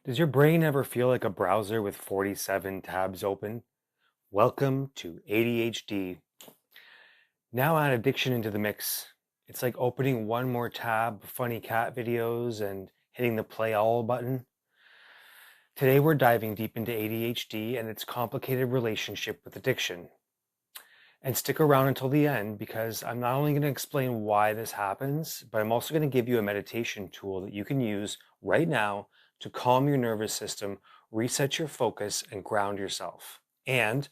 Does your brain ever feel like a browser with 47 tabs open? Welcome to ADHD. Now add addiction into the mix. It's like opening one more tab of funny cat videos and hitting the play all button. Today we're diving deep into ADHD and its complicated relationship with addiction. And stick around until the end because I'm not only going to explain why this happens, but I'm also going to give you a meditation tool that you can use right now to calm your nervous system, reset your focus, and ground yourself. And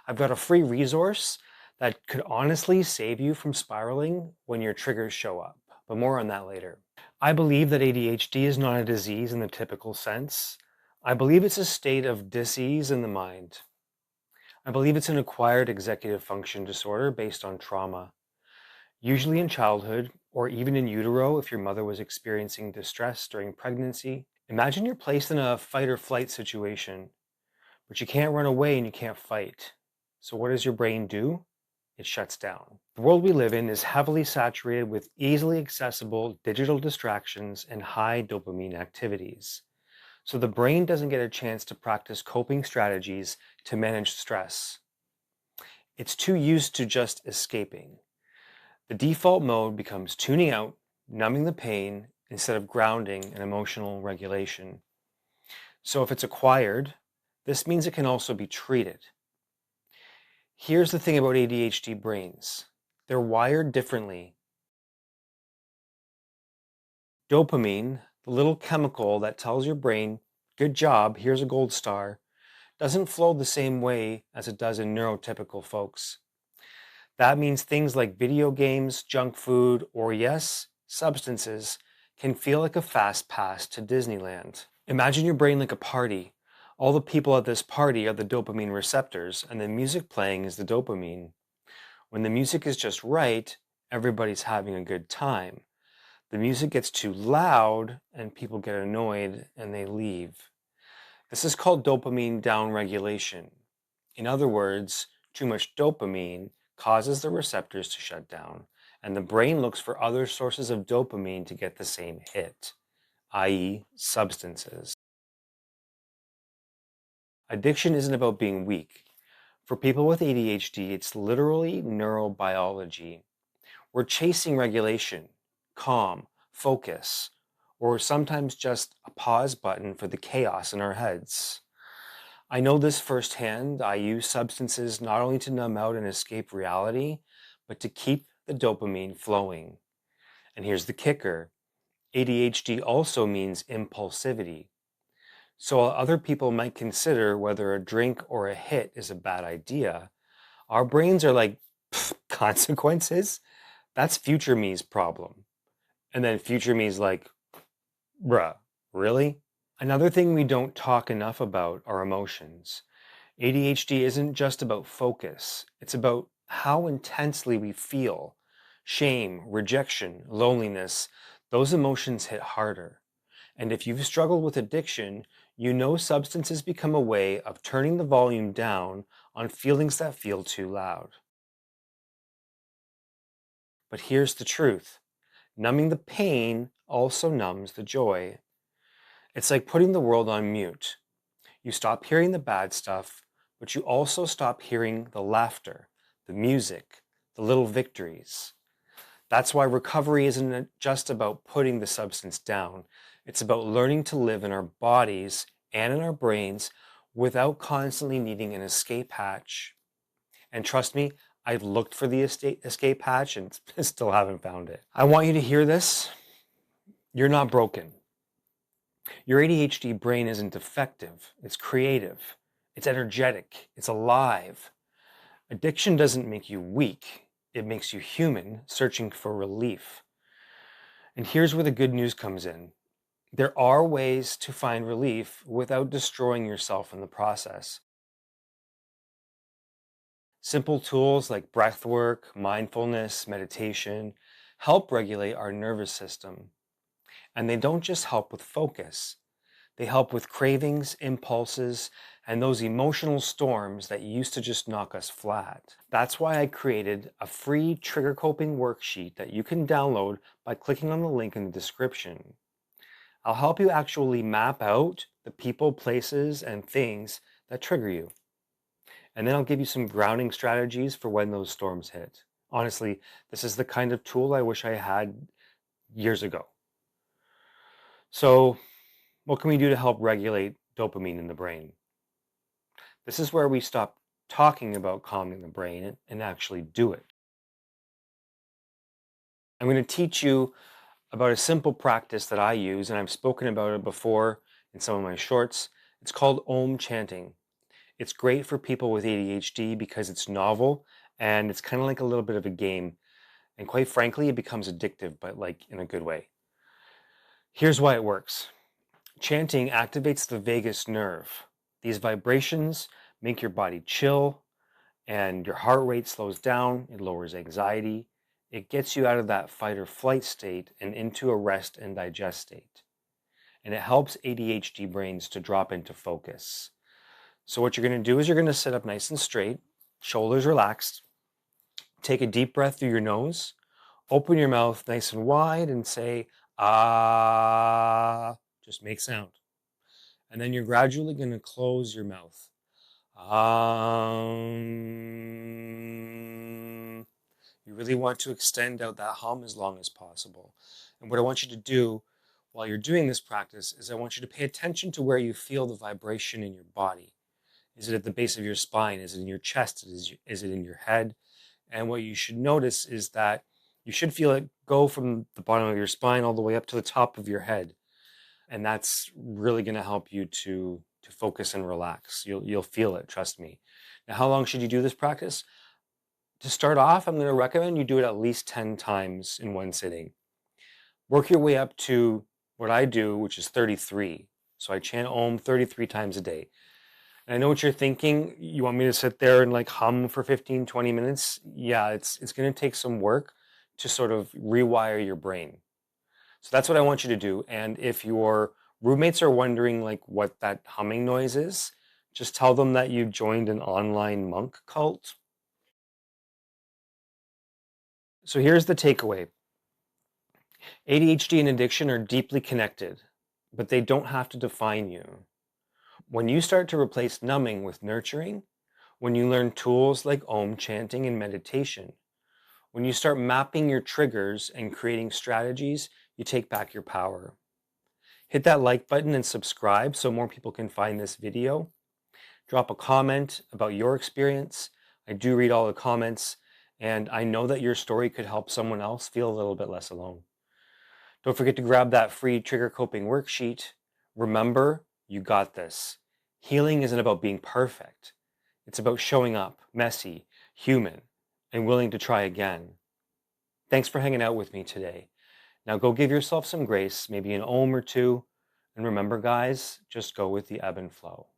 I've got a free resource that could honestly save you from spiraling when your triggers show up. But more on that later. I believe that ADHD is not a disease in the typical sense. I believe it's a state of dis-ease in the mind. I believe it's an acquired executive function disorder based on trauma, usually in childhood or even in utero if your mother was experiencing distress during pregnancy. Imagine you're placed in a fight or flight situation, but you can't run away and you can't fight. So what does your brain do? It shuts down. The world we live in is heavily saturated with easily accessible digital distractions and high dopamine activities. So the brain doesn't get a chance to practice coping strategies to manage stress. It's too used to just escaping. The default mode becomes tuning out, numbing the pain, instead of grounding and emotional regulation. So if it's acquired, this means it can also be treated. Here's the thing about ADHD brains. They're wired differently. Dopamine, the little chemical that tells your brain, good job, here's a gold star, doesn't flow the same way as it does in neurotypical folks. That means things like video games, junk food, or yes, substances can feel like a fast pass to Disneyland. Imagine your brain like a party. All the people at this party are the dopamine receptors, and the music playing is the dopamine. When the music is just right, everybody's having a good time. The music gets too loud, and people get annoyed and they leave. This is called dopamine downregulation. In other words, too much dopamine causes the receptors to shut down, and the brain looks for other sources of dopamine to get the same hit, i.e., substances. Addiction isn't about being weak. For people with ADHD, it's literally neurobiology. We're chasing regulation, calm, focus, or sometimes just a pause button for the chaos in our heads. I know this firsthand. I use substances not only to numb out and escape reality, but to keep the dopamine flowing. And here's the kicker. ADHD also means impulsivity. So while other people might consider whether a drink or a hit is a bad idea, our brains are like, consequences? That's future me's problem. And then future me's like, bruh, really? Another thing we don't talk enough about are emotions. ADHD isn't just about focus, it's about how intensely we feel. Shame, rejection, loneliness, those emotions hit harder. And if you've struggled with addiction, you know substances become a way of turning the volume down on feelings that feel too loud. But here's the truth. Numbing the pain also numbs the joy. It's like putting the world on mute. You stop hearing the bad stuff, but you also stop hearing the laughter, the music, the little victories. That's why recovery isn't just about putting the substance down. It's about learning to live in our bodies and in our brains without constantly needing an escape hatch. And trust me, I've looked for the escape hatch and still haven't found it. I want you to hear this. You're not broken. Your ADHD brain isn't defective, it's creative, it's energetic, it's alive. Addiction doesn't make you weak, it makes you human, searching for relief. And here's where the good news comes in. There are ways to find relief without destroying yourself in the process. Simple tools like breath work, mindfulness, meditation help regulate our nervous system. And they don't just help with focus. They help with cravings, impulses, and those emotional storms that used to just knock us flat. That's why I created a free trigger coping worksheet that you can download by clicking on the link in the description. I'll help you actually map out the people, places, and things that trigger you. And then I'll give you some grounding strategies for when those storms hit. Honestly, this is the kind of tool I wish I had years ago. So, what can we do to help regulate dopamine in the brain? This is where we stop talking about calming the brain and actually do it. I'm going to teach you about a simple practice that I use, and I've spoken about it before in some of my shorts. It's called Om chanting. It's great for people with ADHD because it's novel and it's kind of like a little bit of a game. And quite frankly, it becomes addictive, but like in a good way. Here's why it works. Chanting activates the vagus nerve. These vibrations make your body chill and your heart rate slows down. It lowers anxiety. It gets you out of that fight or flight state and into a rest and digest state. And it helps ADHD brains to drop into focus. So what you're going to do is you're going to sit up nice and straight, shoulders relaxed. Take a deep breath through your nose. Open your mouth nice and wide and say, ah. Just make sound. And then you're gradually going to close your mouth. You really want to extend out that hum as long as possible. And what I want you to do while you're doing this practice is I want you to pay attention to where you feel the vibration in your body. Is it at the base of your spine? Is it in your chest? Is it in your head? And what you should notice is that you should feel it go from the bottom of your spine all the way up to the top of your head. And that's really going to help you to focus and relax. You'll feel it, trust me. Now, how long should you do this practice? To start off, I'm going to recommend you do it at least 10 times in one sitting. Work your way up to what I do, which is 33. So I chant Om 33 times a day. And I know what you're thinking. You want me to sit there and like hum for 15, 20 minutes? Yeah, it's going to take some work to sort of rewire your brain. So that's what I want you to do. And if your roommates are wondering like what that humming noise is, just tell them that you joined an online monk cult. So here's the takeaway. ADHD and addiction are deeply connected, but they don't have to define you. When you start to replace numbing with nurturing, when you learn tools like Om chanting and meditation, when you start mapping your triggers and creating strategies, you take back your power. Hit that like button and subscribe so more people can find this video. Drop a comment about your experience. I do read all the comments, and I know that your story could help someone else feel a little bit less alone. Don't forget to grab that free trigger coping worksheet. Remember, you got this. Healing isn't about being perfect. It's about showing up, messy, human, and willing to try again. Thanks for hanging out with me today. Now go give yourself some grace, maybe an Om or two. And remember, guys, just go with the ebb and flow.